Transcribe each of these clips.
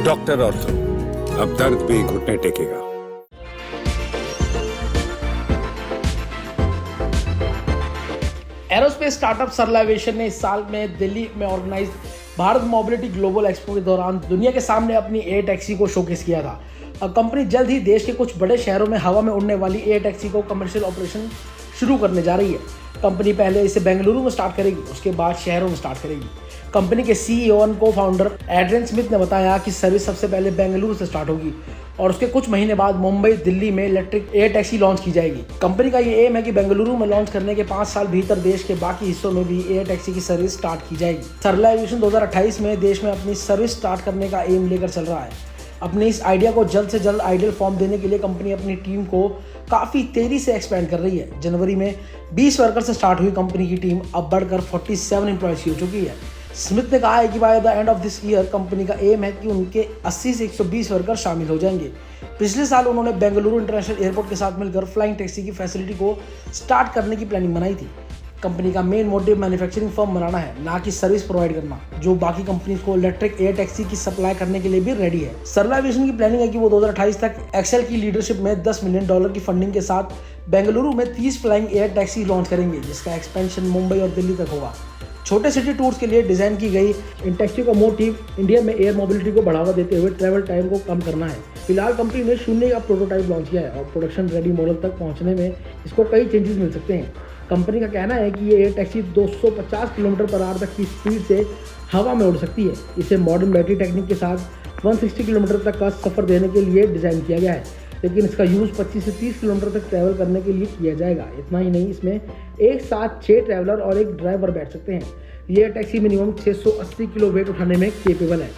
Doctor ortho, अब दर्द भी घुटने टेकेगा। एरोस्पेस स्टार्टअप सरला एविएशन ने इस साल में दिल्ली में organize Bharat Mobility Global Expo के दौरान दुनिया के सामने अपनी एयर टैक्सी को शोकेस किया था। अब कंपनी जल्द ही देश के कुछ बड़े शहरों में हवा में उड़ने वाली एयर टैक्सी को कमर्शियल ऑपरेशन शुरू करने जा रही है। कंपनी पहले इसे बेंगलुरु में स्टार्ट करेगी, उसके बाद शहरों में स्टार्ट करेगी। कंपनी के सीईओ और को फाउंडर एड्रियन स्मिथ ने बताया कि सर्विस सबसे पहले बेंगलुरु से स्टार्ट होगी और उसके कुछ महीने बाद मुंबई, दिल्ली में इलेक्ट्रिक एयर टैक्सी लॉन्च की जाएगी। कंपनी का ये एम है कि बेंगलुरु में लॉन्च करने के 5 साल भीतर देश के बाकी हिस्सों में भी एयर टैक्सी की सर्विस स्टार्ट की जाएगी। सरला एविएशन 2028 में देश में अपनी सर्विस स्टार्ट करने का एम लेकर चल रहा है। अपने इस आइडिया को जल्द से जल्द आइडियल फॉर्म देने के लिए कंपनी अपनी टीम को काफ़ी तेजी से एक्सपेंड कर रही है। जनवरी में 20 वर्कर से स्टार्ट हुई कंपनी की टीम अब बढ़कर 47 एम्प्लॉयज हो चुकी है। स्मिथ ने कहा है कि by the end of this year company का एम है कि उनके 80 से 120 वर्कर शामिल हो जाएंगे। पिछले साल उन्होंने बेंगलुरु इंटरनेशनल एयरपोर्ट के साथ मिलकर फ्लाइंग टैक्सी की फैसिलिटी को स्टार्ट करने की प्लानिंग बनाई थी। कंपनी का मेन मोटिव मैन्युफैक्चरिंग फर्म बनाना है, ना कि सर्विस प्रोवाइड करना, जो बाकी कंपनीज को इलेक्ट्रिक एयर टैक्सी की सप्लाई करने के लिए भी रेडी है। सरला एविएशन की प्लानिंग है कि वो 2028 तक एक्सेल की लीडरशिप में $10 मिलियन की फंडिंग के साथ बेंगलुरु में 30 फ्लाइंग एयर टैक्सी लॉन्च करेंगे, जिसका एक्सपेंशन मुंबई और दिल्ली तक होगा। छोटे सिटी टूर्स के लिए डिजाइन की गई इन टैक्सी का मोटिव इंडिया में एयर मोबिलिटी को बढ़ावा देते हुए ट्रैवल टाइम को कम करना है। फिलहाल कंपनी ने शून्य का प्रोटोटाइप लॉन्च किया है और प्रोडक्शन रेडी मॉडल तक पहुंचने में इसको कई चेंजेस मिल सकते हैं। कंपनी का कहना है कि ये एयर टैक्सी 250 किलोमीटर/आवर तक की स्पीड से हवा में उड़ सकती है। इसे मॉडर्न बैटरी टेक्निक के साथ 160 किलोमीटर तक का सफर देने के लिए डिजाइन किया गया है, लेकिन इसका यूज़ 25 से 30 किलोमीटर तक ट्रैवल करने के लिए किया जाएगा। इतना ही नहीं, इसमें एक साथ 6 ट्रैवलर और एक ड्राइवर बैठ सकते हैं। ये टैक्सी मिनिमम 680 किलो वेट उठाने में केपेबल है।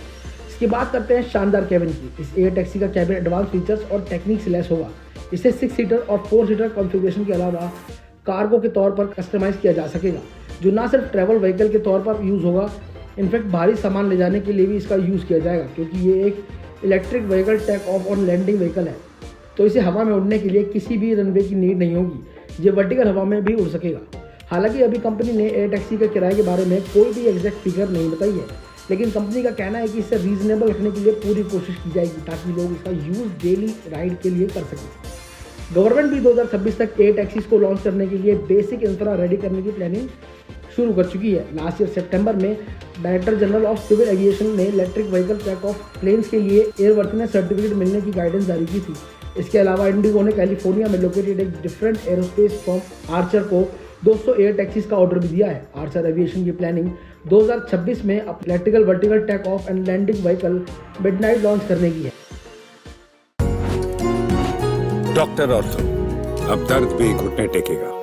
इसकी बात करते हैं शानदार कैबिन की। इस एयर टैक्सी का कैबिन एडवांस फीचर्स और टेक्निक से लैस होगा। इसे 6 सीटर और 4 सीटर कॉन्फ़िगरेशन के अलावा कार्गो के तौर पर कस्टमाइज किया जा सकेगा, जो ना सिर्फ ट्रैवल व्हीकल के तौर पर यूज़ होगा, इनफैक्ट भारी सामान ले जाने के लिए भी इसका यूज़ किया जाएगा, क्योंकि ये एक इलेक्ट्रिक व्हीकल टेक ऑफ और लैंडिंग व्हीकल है। तो इसे हवा में उड़ने के लिए किसी भी रनवे की नीड नहीं होगी। ये वर्टिकल हवा में भी उड़ सकेगा। हालांकि अभी कंपनी ने एयर टैक्सी के किराए के बारे में कोई भी एग्जैक्ट फिगर नहीं बताई है, लेकिन कंपनी का कहना है कि इसे रीजनेबल रखने के लिए पूरी कोशिश की जाएगी ताकि लोग इसका यूज़ डेली राइड के लिए कर सकें। गवर्नमेंट भी 2026 तक एयर टैक्सीज को लॉन्च करने के लिए बेसिक इंफ्रा रेडी करने की प्लानिंग शुरू कर चुकी है। लास्ट ईयर सितंबर में director general of civil aviation ने electric vehicle take off planes के लिए एयरवर्थनेस सर्टिफिकेट मिलने की गाइडेंस जारी की थी। इसके अलावा इंडिगो ने कैलिफोर्निया में लोकेटेड एक डिफरेंट एरोस्पेस फर्म आर्चर को 200 एयर टैक्सीज का ऑर्डर भी दिया है। आर्चर एविएशन की प्लानिंग 2026 में electrical vertical take off and landing vehicle midnight launch करने की है। डॉक्टर ऑर्थो, अब दर्द भी घुटने टेकेगा।